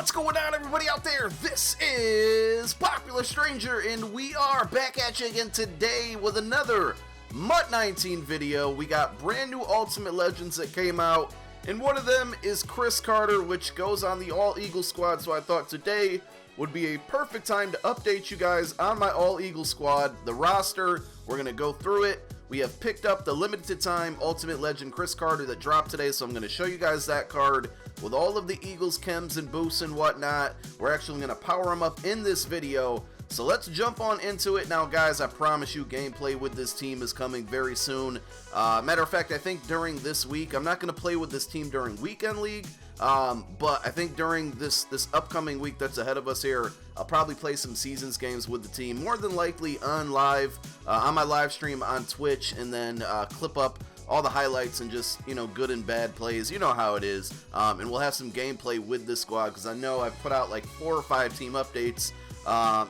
What's going on, everybody out there? This is Popular Stranger, and we are back at you again today with another MUT 19 video. We got brand new Ultimate Legends that came out, and one of them is Cris Carter, which goes on the All Eagle squad, so I thought today would be a perfect time to update you guys on my All Eagle squad, the roster. We're going to go through it. We have picked up the limited time Ultimate Legend Cris Carter that dropped today, so I'm going to show you guys that card with all of the Eagles chems and boosts and whatnot. We're actually going to power them up in this video, so let's jump on into it now, guys. I promise you gameplay with this team is coming very soon. Matter of fact, I think during this week, I'm not going to play with this team during Weekend League, but I think during this upcoming week that's ahead of us here, I'll probably play some Seasons games with the team, more than likely on live, on my live stream on Twitch, and then clip up all the highlights and just, you know, good and bad plays. You know how it is. And we'll have some gameplay with this squad, because I know I've put out like 4 or 5 team updates,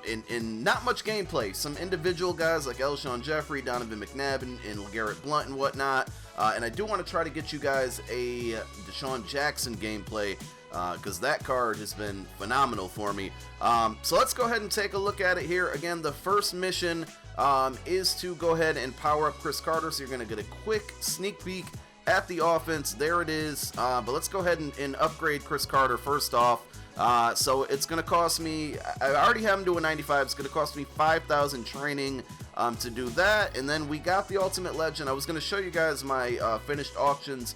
in not much gameplay. Some individual guys like Alshon Jeffrey, Donovan McNabb, and LeGarrette Blount and whatnot. And I do want to try to get you guys a Deshaun Jackson gameplay, because that card has been phenomenal for me. So let's go ahead and take a look at it here. Again, the first mission is to go ahead and power up Cris Carter, so you're going to get a quick sneak peek at the offense. There it is. But let's go ahead and upgrade Cris Carter first off. So it's going to cost me, I already have him to a 95, it's going to cost me 5,000 training to do that. And then we got the Ultimate Legend. I was going to show you guys my finished auctions.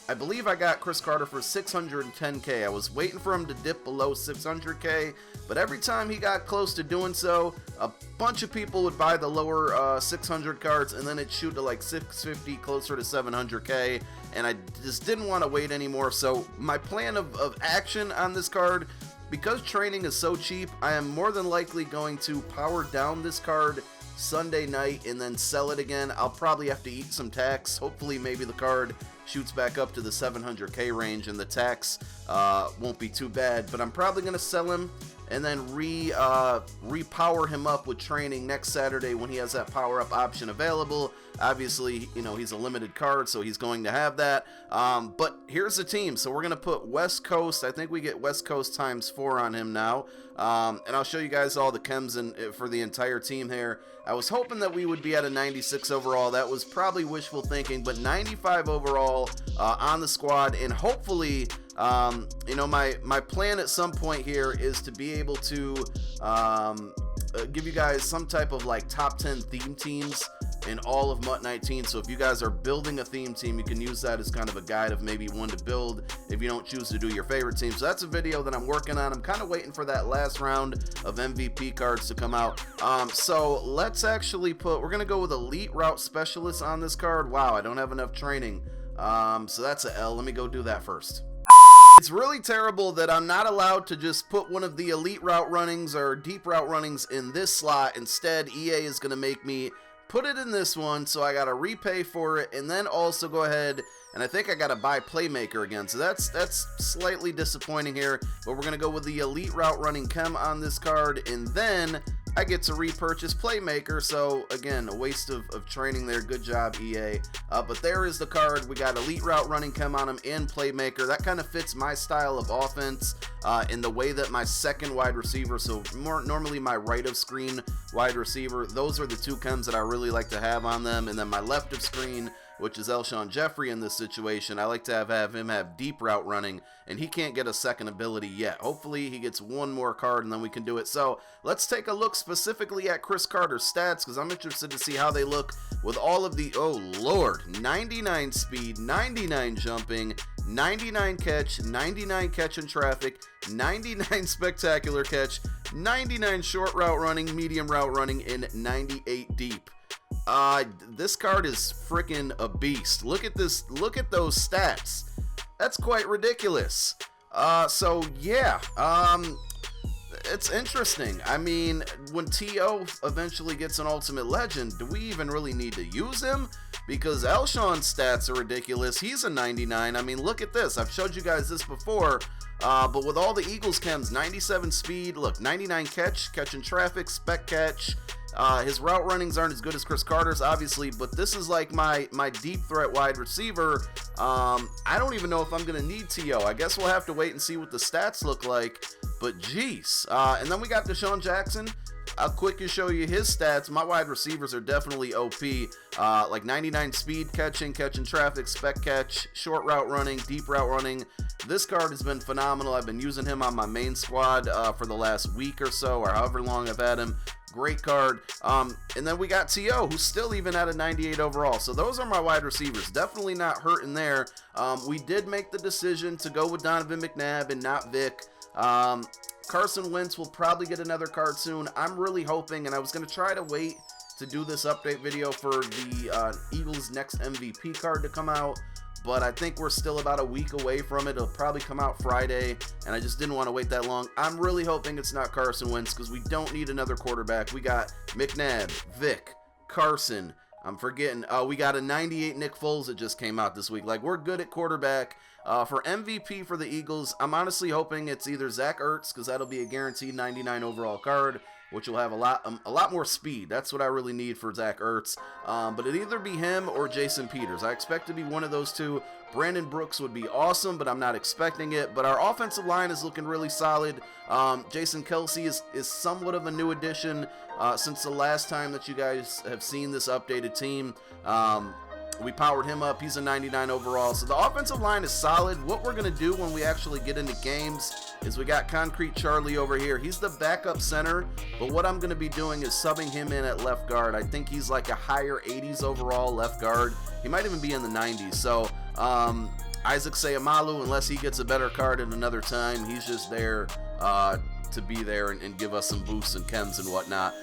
I believe I got Cris Carter for 610k. I was waiting for him to dip below 600k, but every time he got close to doing so, a bunch of people would buy the lower 600 cards, and then it'd shoot to like 650, closer to 700k, and I just didn't want to wait anymore. So my plan of action on this card, because training is so cheap, I am more than likely going to power down this card Sunday night and then sell it again. I'll probably have to eat some tax. Hopefully maybe the card shoots back up to the 700k range and the tax won't be too bad, but I'm probably going to sell him and then repower him up with training next Saturday when he has that power up option available. Obviously, you know, he's a limited card, so he's going to have that. But here's the team. So we're going to put West Coast. I think we get West Coast ×4 on him now. And I'll show you guys all the chems for the entire team here. I was hoping that we would be at a 96 overall. That was probably wishful thinking, but 95 overall on the squad. And hopefully, you know, my plan at some point here is to be able to give you guys some type of like top 10 theme teams in all of MUT 19. So if you guys are building a theme team, you can use that as kind of a guide of maybe one to build if you don't choose to do your favorite team. So that's a video that I'm working on. I'm kind of waiting for that last round of MVP cards to come out. So let's actually we're going to go with Elite Route Specialist on this card. Wow, I don't have enough training. So that's a L. Let me go do that first. It's really terrible that I'm not allowed to just put one of the elite route runnings or deep route runnings in this slot. Instead, EA is going to make me put it in this one, so I gotta repay for it, and then also go ahead and I think I gotta buy Playmaker again. So that's slightly disappointing here, but we're gonna go with the elite route running chem on this card, and then I get to repurchase Playmaker. So again, a waste of training there. Good job, EA. But there is the card. We got elite route running chem on him and Playmaker. That kind of fits my style of offense in the way that my second wide receiver, so normally my right of screen wide receiver, those are the two chems that I really like to have on them. And then my left of screen, which is Alshon Jeffrey in this situation, I like to have him have deep route running, and he can't get a second ability yet. Hopefully he gets one more card and then we can do it. So let's take a look specifically at Cris Carter's stats, because I'm interested to see how they look with all of the, oh lord, 99 speed, 99 jumping, 99 catch, 99 catch in traffic, 99 spectacular catch, 99 short route running, medium route running, and 98 deep. This card is freaking a beast. Look at this. Look at those stats. That's quite ridiculous. So yeah, it's interesting. I mean, when TO eventually gets an Ultimate Legend, do we even really need to use him? Because Alshon's stats are ridiculous. He's a 99. I mean, look at this. I've showed you guys this before. But with all the Eagles chems, 97 speed, look, 99 catching traffic, spec catch. His route runnings aren't as good as Cris Carter's, obviously, but this is like my deep threat wide receiver. I don't even know if I'm going to need T.O. I guess we'll have to wait and see what the stats look like, but geez. And then we got Deshaun Jackson. I'll quickly show you his stats. My wide receivers are definitely OP. Like 99 speed, catching traffic, spec catch, short route running, deep route running. This card has been phenomenal. I've been using him on my main squad for the last week or so, or however long I've had him. Great card. And then we got T.O., who's still even at a 98 overall. So those are my wide receivers. Definitely not hurting there. We did make the decision to go with Donovan McNabb and not Vic. Carson Wentz will probably get another card soon. I'm really hoping, and I was going to try to wait to do this update video for the Eagles' next MVP card to come out, but I think we're still about a week away from it. It'll probably come out Friday, and I just didn't want to wait that long. I'm really hoping it's not Carson Wentz because we don't need another quarterback. We got McNabb, Vic, Carson. I'm forgetting. We got a 98 Nick Foles that just came out this week. Like, we're good at quarterback. For MVP for the Eagles, I'm honestly hoping it's either Zach Ertz, because that'll be a guaranteed 99 overall card, which will have a lot more speed. That's what I really need for Zach Ertz. But it'd either be him or Jason Peters. I expect to be one of those two. Brandon Brooks would be awesome, but I'm not expecting it. But our offensive line is looking really solid. Jason Kelsey is somewhat of a new addition since the last time that you guys have seen this updated team. We powered him up. He's a 99 overall. So the offensive line is solid. What we're going to do when we actually get into games is we got Concrete Charlie over here. He's the backup center, but what I'm going to be doing is subbing him in at left guard. I think he's like a higher 80s overall left guard. He might even be in the 90s. So Isaac Seumalo, unless he gets a better card at another time, he's just there to be there and give us some boosts and chems and whatnot.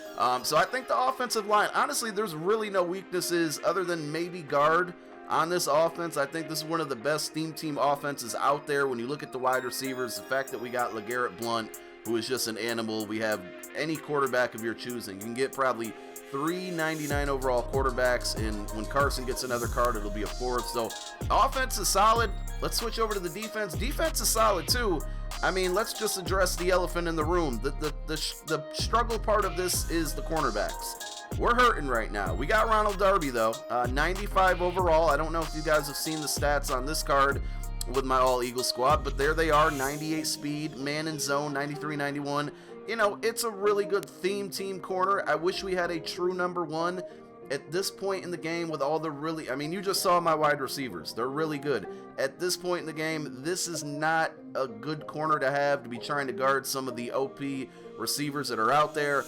So I think the offensive line, honestly, there's really no weaknesses other than maybe guard on this offense. I think this is one of the best theme team offenses out there. When you look at the wide receivers, the fact that we got LeGarrette Blount, who is just an animal. We have any quarterback of your choosing. You can get probably 3 99 overall quarterbacks, and when Carson gets another card, it'll be a 4th. So offense is solid. Let's switch over to the defense. Defense is solid too. I mean, let's just address the elephant in the room. The struggle part of this is the cornerbacks. We're hurting right now. We got Ronald Darby, though, 95 overall. I don't know if you guys have seen the stats on this card with my all-Eagle squad, but there they are, 98 speed, man in zone, 93, 91. You know, it's a really good theme team corner. I wish we had a true number one. At this point in the game with all the really, I mean, you just saw my wide receivers. They're really good. At this point in the game, this is not a good corner to have to be trying to guard some of the OP receivers that are out there.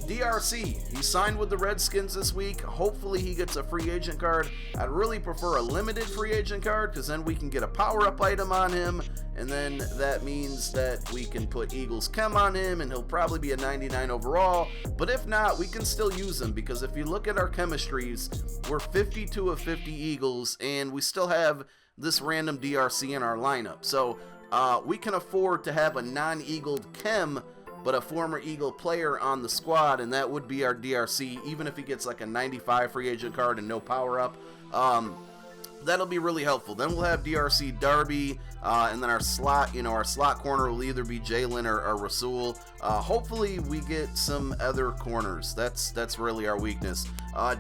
DRC, he signed with the Redskins this week. Hopefully he gets a free agent card. I'd really prefer a limited free agent card because then we can get a power-up item on him, and then that means that we can put Eagles Chem on him, and he'll probably be a 99 overall. But if not, we can still use him because if you look at our chemistries, we're 52 of 50 Eagles, and we still have this random DRC in our lineup. So we can afford to have a non-Eagled Chem but a former Eagle player on the squad, and that would be our DRC, even if he gets like a 95 free agent card and no power up. That'll be really helpful. Then we'll have DRC Darby, and then our slot, our slot corner will either be Jalen or Rasul. Hopefully we get some other corners. That's really our weakness.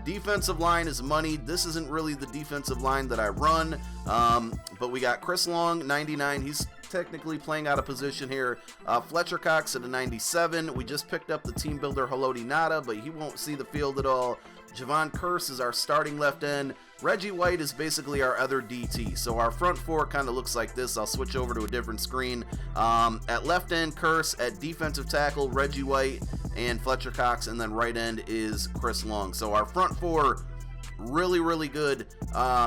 Defensive line is money. This isn't really the defensive line that I run, but we got Chris Long, 99. He's technically playing out of position here. Fletcher Cox at a 97. We just picked up the team builder Haloti Nada, but he won't see the field at all. Javon Curse is our starting left end. Reggie White is basically our other DT. So our front four kind of looks like this. I'll switch over to a different screen. At left end, Curse. At defensive tackle, Reggie White and Fletcher Cox. And then right end is Chris Long. So our front four, really, really good.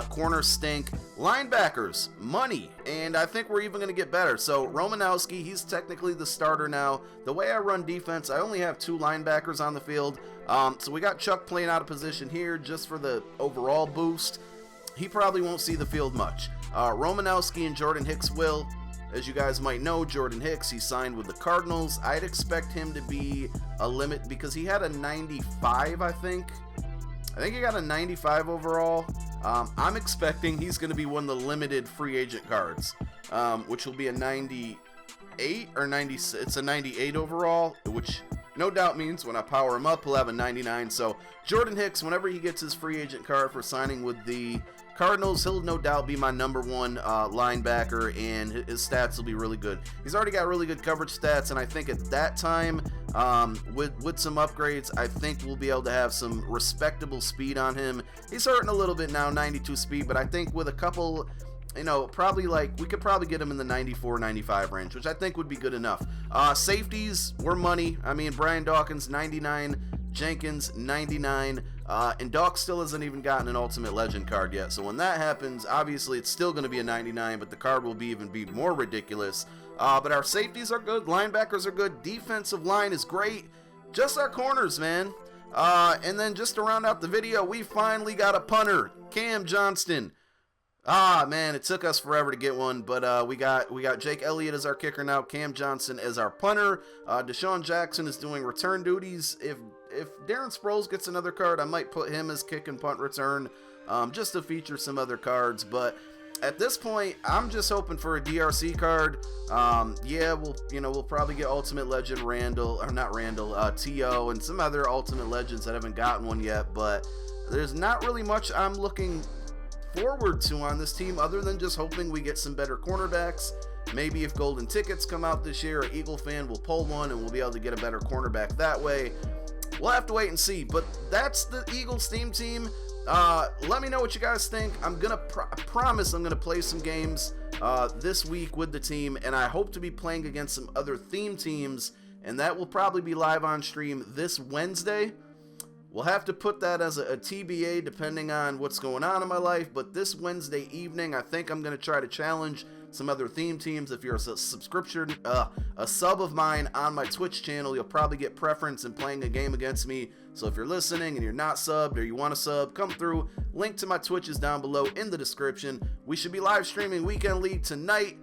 Corners stink. Linebackers, money. And I think we're even going to get better. So Romanowski, he's technically the starter now. The way I run defense, I only have 2 linebackers on the field. So we got Chuck playing out of position here just for the overall boost. He probably won't see the field much. Romanowski and Jordan Hicks will. As you guys might know, Jordan Hicks, he signed with the Cardinals. I'd expect him to be a limit because he had a 95, I think he got a 95 overall. I'm expecting he's going to be one of the limited free agent cards, which will be a 98 or 96. It's a 98 overall, which no doubt means when I power him up, he'll have a 99. So Jordan Hicks, whenever he gets his free agent card for signing with the Cardinals, he'll no doubt be my number one linebacker, and his stats will be really good. He's already got really good coverage stats, and I think at that time, with some upgrades, I think we'll be able to have some respectable speed on him. He's hurting a little bit now, 92 speed, but I think with a couple, you know, probably like we could probably get him in the 94, 95 range, which I think would be good enough. Safeties were money. I mean, Brian Dawkins 99, Jenkins 99, and Doc still hasn't even gotten an Ultimate Legend card yet. So when that happens, obviously it's still going to be a 99, but the card will be more ridiculous. But our safeties are good, linebackers are good, defensive line is great, just our corners, man. And then just to round out the video, we finally got a punter, Cam Johnston. Man, it took us forever to get one, but we got Jake Elliott as our kicker now, Cam Johnson as our punter. Deshaun Jackson is doing return duties. If Darren Sproles gets another card, I might put him as kick and punt return, just to feature some other cards. But at this point, I'm just hoping for a DRC card. Yeah, we'll probably get Ultimate Legend T.O. and some other Ultimate Legends that haven't gotten one yet. But there's not really much I'm looking forward to on this team other than just hoping we get some better cornerbacks. Maybe if golden tickets come out this year, an Eagle fan will pull one and we'll be able to get a better cornerback that way. We'll have to wait and see, but that's the Eagles theme team. Let me know what you guys think. I'm gonna promise I'm gonna play some games this week with the team, and I hope to be playing against some other theme teams, and that will probably be live on stream this Wednesday. We'll have to put that as a TBA depending on what's going on in my life, but this Wednesday evening, I think I'm going to try to challenge some other theme teams. If you're a sub of mine on my Twitch channel, you'll probably get preference in playing a game against me. So if you're listening and you're not subbed or you want to sub, come through. Link to my Twitch is down below in the description. We should be live streaming Weekend League tonight.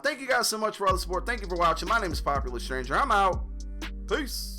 Thank you guys so much for all the support. Thank you for watching. My name is Popular Stranger. I'm out. Peace.